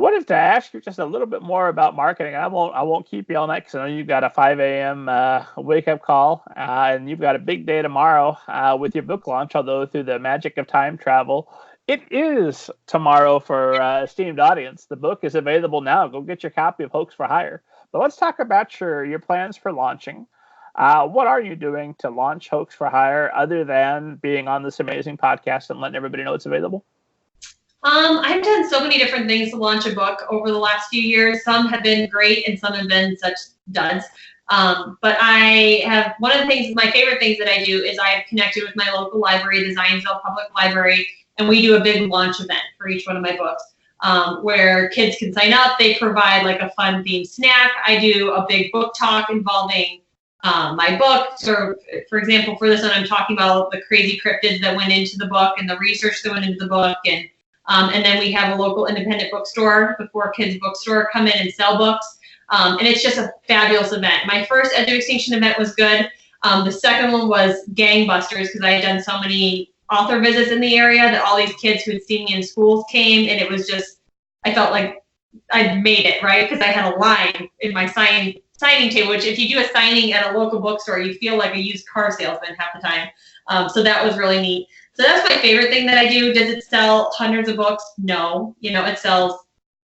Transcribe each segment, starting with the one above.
wanted to ask you just a little bit more about marketing. I won't keep you all night because I know you've got a 5 a.m. Wake up call, and you've got a big day tomorrow with your book launch. Although through the magic of time travel, it is tomorrow for esteemed audience. The book is available now. Go get your copy of Hoax for Hire. But let's talk about your plans for launching. What are you doing to launch Hoax for Hire other than being on this amazing podcast and letting everybody know it's available? I've done so many different things to launch a book over the last few years. Some have been great and some have been such duds. But I have, one of the things, my favorite things that I do is I've connected with my local library, the Zionsville Public Library, and we do a big launch event for each one of my books where kids can sign up. They provide like a fun themed snack. I do a big book talk involving my book. So, for example, for this one, I'm talking about the crazy cryptids that went into the book and the research that went into the book, and then we have a local independent bookstore, the 4Kids bookstore, come in and sell books. And it's just a fabulous event. My first Edge of Extinction event was good. The second one was gangbusters because I had done so many author visits in the area that all these kids who had seen me in schools came, and it was just, I felt like I'd made it, right? Because I had a line in my signing table, which if you do a signing at a local bookstore, you feel like a used car salesman half the time. So that was really neat. So that's my favorite thing that I do. Does it sell hundreds of books? No. It sells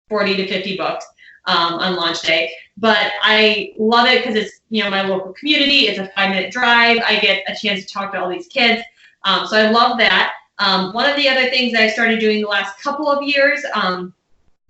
40 to 50 books on launch day. But I love it because it's, my local community. It's a 5-minute drive. I get a chance to talk to all these kids. So I love that. One of the other things that I started doing the last couple of years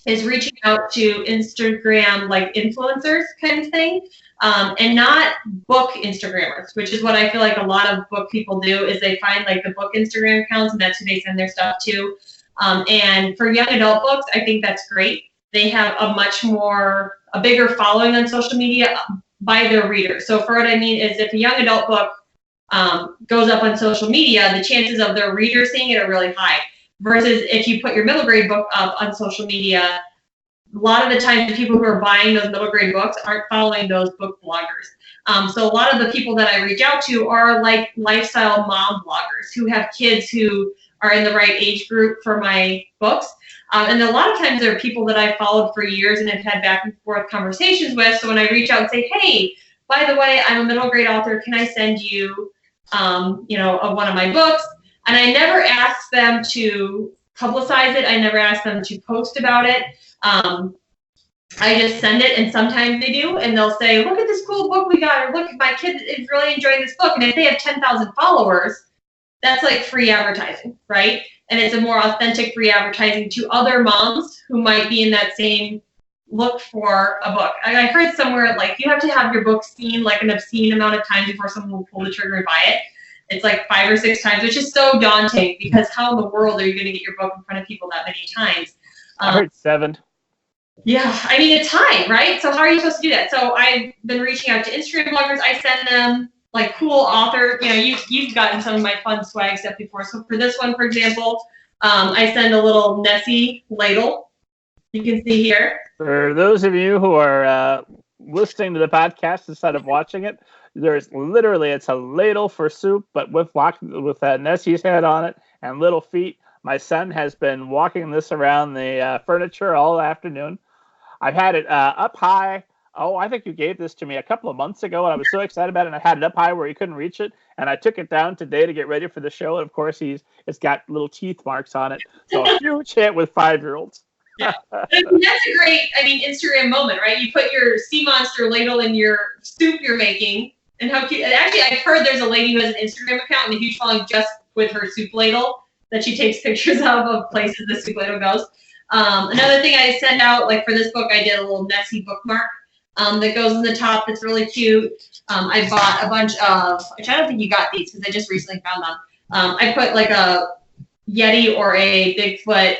is reaching out to Instagram, like influencers kind of thing. And not book Instagrammers, which is what I feel like a lot of book people do, is they find like the book Instagram accounts and that's who they send their stuff to. And for young adult books, I think that's great. They have a bigger following on social media by their readers. So for what I mean is if a young adult book goes up on social media, the chances of their readers seeing it are really high. Versus if you put your middle grade book up on social media, a lot of the time the people who are buying those middle grade books aren't following those book bloggers. So a lot of the people that I reach out to are like lifestyle mom bloggers who have kids who are in the right age group for my books. And a lot of times there are people that I've followed for years and have had back and forth conversations with. So when I reach out and say, hey, by the way, I'm a middle grade author, can I send you, one of my books? And I never ask them to publicize it. I never ask them to post about it. I just send it, and sometimes they do, and they'll say, look at this cool book we got, or look, my kid is really enjoying this book. And if they have 10,000 followers, that's like free advertising, right? And it's a more authentic free advertising to other moms who might be in that same look for a book. I heard somewhere, like, you have to have your book seen like an obscene amount of times before someone will pull the trigger and buy it. It's like 5 or 6 times, which is so daunting because how in the world are you going to get your book in front of people that many times? I heard 7. Yeah, I mean, it's high, right? So how are you supposed to do that? So I've been reaching out to Instagram bloggers. I send them like cool author, you've gotten some of my fun swag stuff before. So for this one, for example, I send a little Nessie ladle. You can see here. For those of you who are listening to the podcast instead of watching it, there's literally, it's a ladle for soup, but with Nessie's head on it and little feet. My son has been walking this around the furniture all afternoon. I've had it up high. Oh, I think you gave this to me a couple of months ago, and I was so excited about it, and I had it up high where he couldn't reach it, and I took it down today to get ready for the show, and of course, it's got little teeth marks on it. So a huge hit with 5-year-olds. Yeah. That's a great, Instagram moment, right? You put your sea monster ladle in your soup you're making, and how cute. And actually, I've heard there's a lady who has an Instagram account and a huge following just with her soup ladle that she takes pictures of places the soup ladle goes. Another thing I send out, like for this book, I did a little Nessie bookmark that goes in the top that's really cute. I bought a bunch of, which I don't think you got these because I just recently found them. I put like a Yeti or a Bigfoot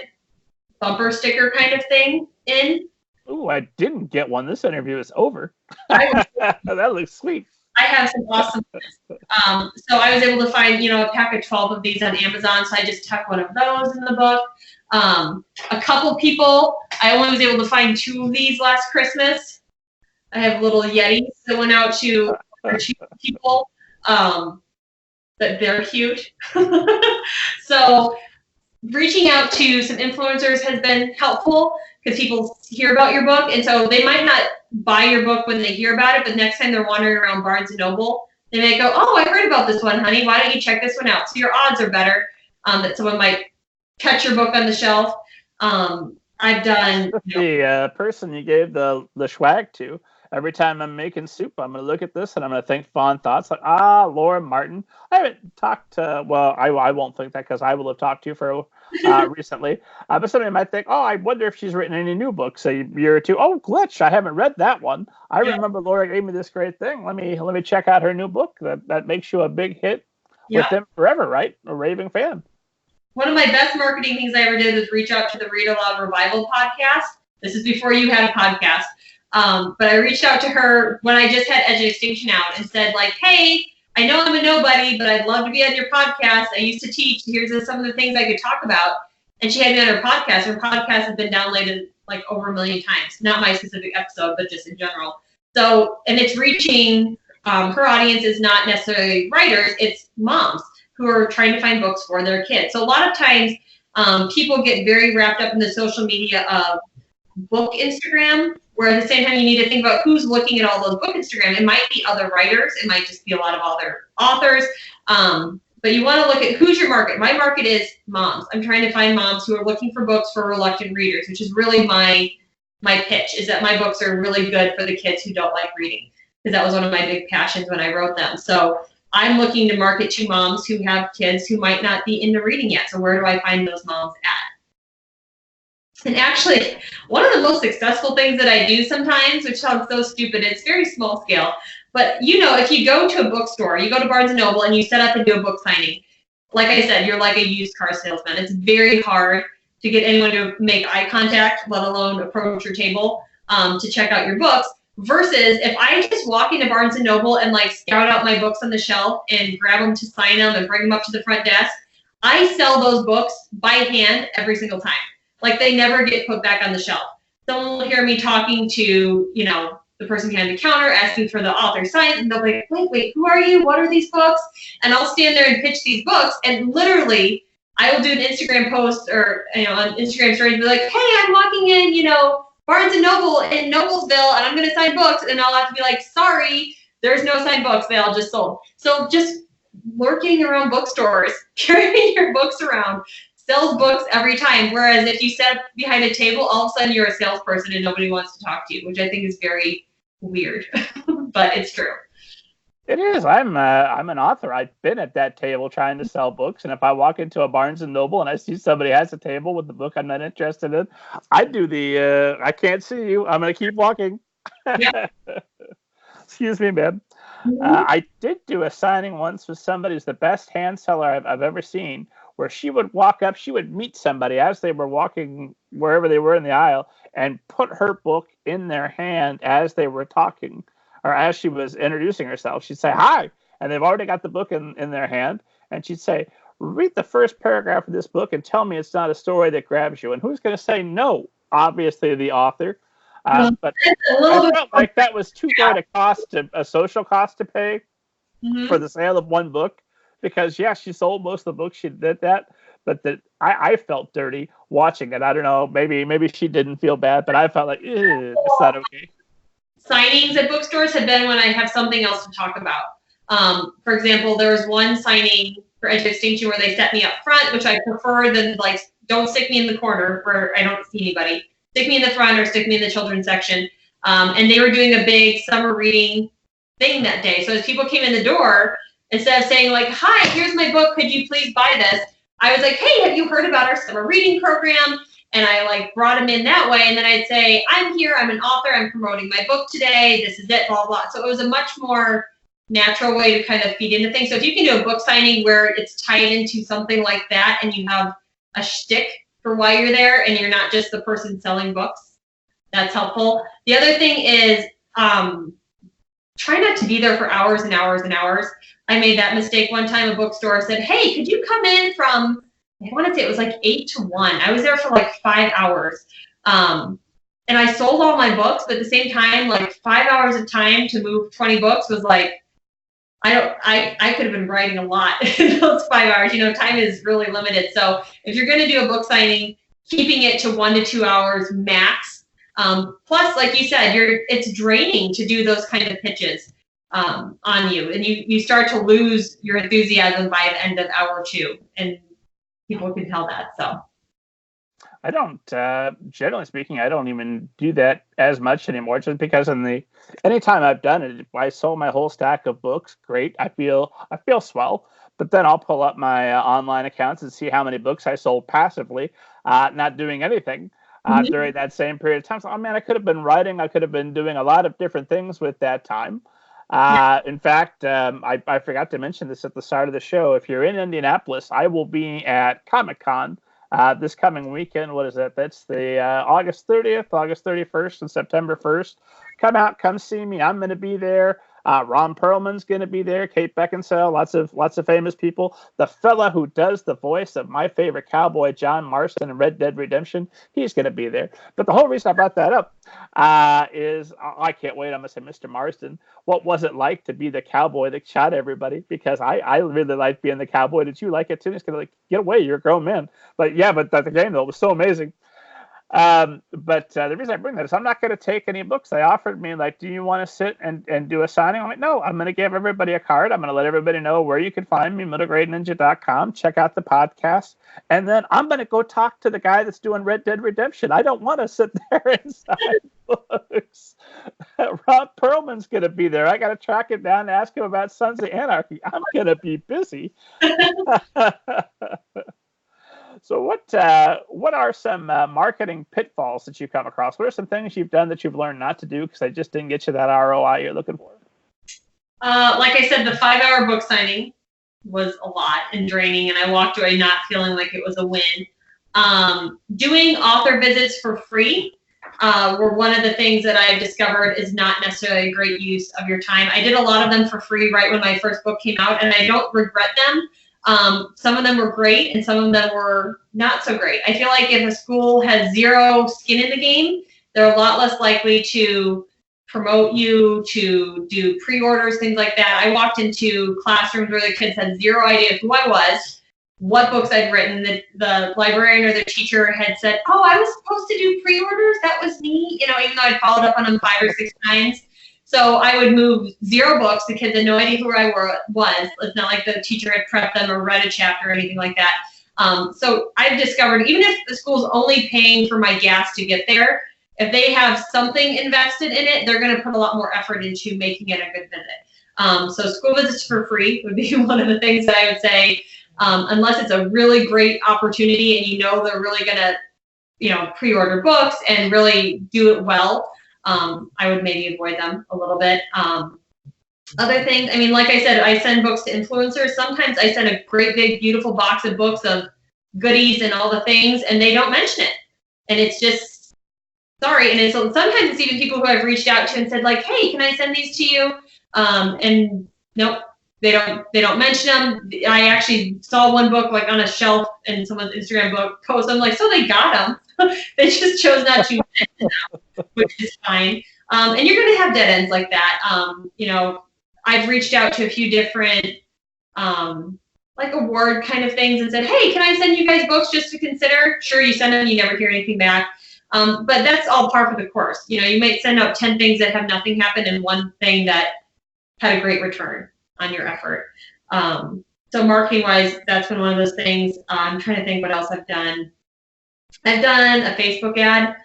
bumper sticker kind of thing in. Ooh, I didn't get one. This interview is over. That looks sweet. I have some awesome ones. So I was able to find, a pack of 12 of these on Amazon. So I just tucked one of those in the book. A couple people, I only was able to find 2 of these last Christmas. I have little Yetis that went out to people that they're cute. So reaching out to some influencers has been helpful because people hear about your book, and so they might not buy your book when they hear about it, but next time they're wandering around Barnes & Noble, they may go, oh, I heard about this one, honey. Why don't you check this one out? So your odds are better that someone might catch your book on the shelf. I've done... The person you gave the swag to, every time I'm making soup, I'm going to look at this and I'm going to think fond thoughts like, Laura Martin. I haven't talked to, well, I won't think that because I will have talked to you for recently. But somebody might think, I wonder if she's written any new books a year or two. Oh, Glitch, I haven't read that one. I remember Laura gave me this great thing. Let me check out her new book. That makes you a big hit with them forever, right? A raving fan. One of my best marketing things I ever did was reach out to the Read Aloud Revival podcast. This is before you had a podcast. But I reached out to her when I just had Edge of Extinction out and said, like, hey, I know I'm a nobody, but I'd love to be on your podcast. I used to teach. Here's some of the things I could talk about. And she had me on her podcast. Her podcast has been downloaded like over 1 million times. Not my specific episode, but just in general. So, and it's reaching, her audience is not necessarily writers, it's moms who are trying to find books for their kids. So a lot of times people get very wrapped up in the social media of book Instagram, where at the same time you need to think about who's looking at all those book Instagram. It might be other writers. It might just be a lot of other authors. But you want to look at who's your market. My market is moms. I'm trying to find moms who are looking for books for reluctant readers, which is really my pitch, is that my books are really good for the kids who don't like reading, because that was one of my big passions when I wrote them. So I'm looking to market to moms who have kids who might not be into reading yet. So where do I find those moms at? And actually, one of the most successful things that I do sometimes, which sounds so stupid, it's very small scale, but if you go to a bookstore, you go to Barnes & Noble and you set up and do a book signing, like I said, you're like a used car salesman. It's very hard to get anyone to make eye contact, let alone approach your table to check out your books. Versus if I just walk into Barnes & Noble and like scout out my books on the shelf and grab them to sign them and bring them up to the front desk, I sell those books by hand every single time. Like they never get put back on the shelf. Someone will hear me talking to, the person behind the counter, asking for the author signs, and they'll be like, wait, who are you? What are these books? And I'll stand there and pitch these books, and literally I will do an Instagram post or, on Instagram stories and be like, hey, I'm walking in, Barnes & Noble in Noblesville, and I'm going to sign books, and I'll have to be like, sorry, there's no signed books. They all just sold. So just lurking around bookstores, carrying your books around, sells books every time. Whereas if you sit behind a table, all of a sudden you're a salesperson and nobody wants to talk to you, which I think is very weird, but it's true. It is. I'm an author. I've been at that table trying to sell books, and if I walk into a Barnes and Noble and I see somebody has a table with the book I'm not interested in, I do the I can't see you. I'm going to keep walking. Yeah. Excuse me, man. Mm-hmm. I did do a signing once with somebody who's the best hand seller I've ever seen, where she would walk up, she would meet somebody as they were walking wherever they were in the aisle and put her book in their hand as they were talking. Or as she was introducing herself, she'd say, hi, and they've already got the book in their hand, and she'd say, read the first paragraph of this book and tell me it's not a story that grabs you. And who's going to say no? Obviously, the author. But I felt like that was too great a social cost to pay for the sale of one book, because, she sold most of the books. She did that, but I felt dirty watching it. I don't know, maybe she didn't feel bad, but I felt like, it's not okay. Signings at bookstores have been when I have something else to talk about. For example, there was one signing for Edge of Extinction where they set me up front, which I prefer than don't stick me in the corner where I don't see anybody. Stick me in the front or stick me in the children's section. And they were doing a big summer reading thing that day. So as people came in the door, instead of saying like, hi, here's my book, could you please buy this? I was like, hey, have you heard about our summer reading program? And I brought them in that way. And then I'd say, I'm here, I'm an author, I'm promoting my book today, this is it, blah, blah. So it was a much more natural way to kind of feed into things. So if you can do a book signing where it's tied into something like that and you have a shtick for why you're there and you're not just the person selling books, that's helpful. The other thing is try not to be there for hours and hours and hours. I made that mistake one time. A bookstore said, hey, could you come in from, I want to say it was 8 to 1. I was there for 5 hours. And I sold all my books, but at the same time, 5 hours of time to move 20 books was I could have been writing a lot in those 5 hours. You know, time is really limited. So if you're going to do a book signing, keeping it to 1 to 2 hours max. Plus, like you said, it's draining to do those kind of pitches on you, and you start to lose your enthusiasm by the end of hour 2, and people can tell that. So I don't, generally speaking, I don't even do that as much anymore, just because anytime I've done it, if I sold my whole stack of books, great. I feel swell, but then I'll pull up my online accounts and see how many books I sold passively, not doing anything during that same period of time. So, oh man, I could have been writing. I could have been doing a lot of different things with that time. In fact, I forgot to mention this at the start of the show. If you're in Indianapolis, I will be at Comic-Con this coming weekend. What is that? That's the August 30th, August 31st, and September 1st. Come out, come see me. I'm going to be there. Ron Perlman's going to be there. Kate Beckinsale, lots of famous people. The fella who does the voice of my favorite cowboy, John Marston, in Red Dead Redemption, he's going to be there. But the whole reason I brought that up is I can't wait. I'm going to say, Mr. Marston, what was it like to be the cowboy that shot everybody? Because I really like being the cowboy. Did you like it too? He's going to like, get away, you're a grown man. But yeah, but the game though was so amazing. But the reason I bring that is I'm not going to take any books. They offered me, like, do you want to sit and do a signing? I'm like, no, I'm going to give everybody a card. I'm going to let everybody know where you can find me, middlegradeninja.com. Check out the podcast. And then I'm going to go talk to the guy that's doing Red Dead Redemption. I don't want to sit there and sign books. Ron Perlman's going to be there. I got to track him down and ask him about Sons of Anarchy. I'm going to be busy. So what are some marketing pitfalls that you come across? What are some things you've done that you've learned not to do because they just didn't get you that ROI you're looking for? Like I said, the 5-hour book signing was a lot and draining, and I walked away not feeling like it was a win. Doing author visits for free were one of the things that I've discovered is not necessarily a great use of your time. I did a lot of them for free right when my first book came out, and I don't regret them. Some of them were great and some of them were not so great. I feel like if a school has zero skin in the game, they're a lot less likely to promote you, to do pre-orders, things like that. I walked into classrooms where the kids had zero idea who I was, what books I'd written. The librarian or the teacher had said, oh, I was supposed to do pre-orders. That was me, you know, even though I'd followed up on them 5 or 6 times. So I would move 0 books. The kids had no idea who I was. It's not like the teacher had prepped them or read a chapter or anything like that. So I've discovered even if the school's only paying for my gas to get there, if they have something invested in it, they're going to put a lot more effort into making it a good visit. So school visits for free would be one of the things that I would say, unless it's a really great opportunity and you know they're really going to, you know, pre-order books and really do it well. I would maybe avoid them a little bit. Other things, I mean, like I said, I send books to influencers. Sometimes I send a great big beautiful box of books of goodies and all the things, and they don't mention it. And it's just, sorry. And sometimes it's even people who I've reached out to and said like, hey, can I send these to you? And nope, they don't mention them. I actually saw one book like on a shelf in someone's Instagram book post. I'm like, so they got them. They just chose not to mention them, which is fine. And you're going to have dead ends like that. You know, I've reached out to a few different like award kind of things and said, hey, can I send you guys books just to consider? Sure, you send them, you never hear anything back. But that's all par for the course. You know, you might send out 10 things that have nothing happen and one thing that had a great return on your effort. So marketing wise, that's been one of those things. I'm trying to think what else I've done. I've done a Facebook ad.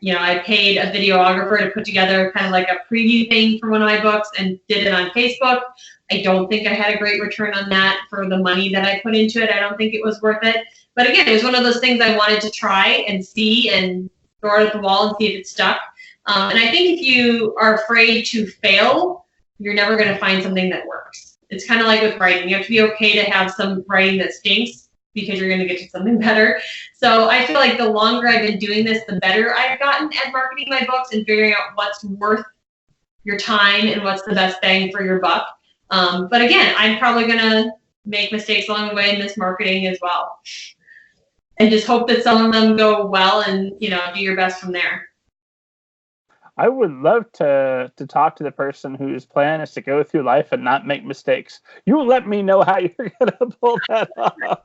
You know, I paid a videographer to put together kind of like a preview thing for one of my books and did it on Facebook. I don't think I had a great return on that for the money that I put into it. I don't think it was worth it. But again, it was one of those things I wanted to try and see and throw it at the wall and see if it stuck. And I think if you are afraid to fail, you're never going to find something that works. It's kind of like with writing. You have to be okay to have some writing that stinks because you're going to get to something better. So I feel like the longer I've been doing this, the better I've gotten at marketing my books and figuring out what's worth your time and what's the best bang for your buck. But again, I'm probably going to make mistakes along the way in this marketing as well. And just hope that some of them go well and, you know, do your best from there. I would love to talk to the person whose plan is to go through life and not make mistakes. You let me know how you're going to pull that off.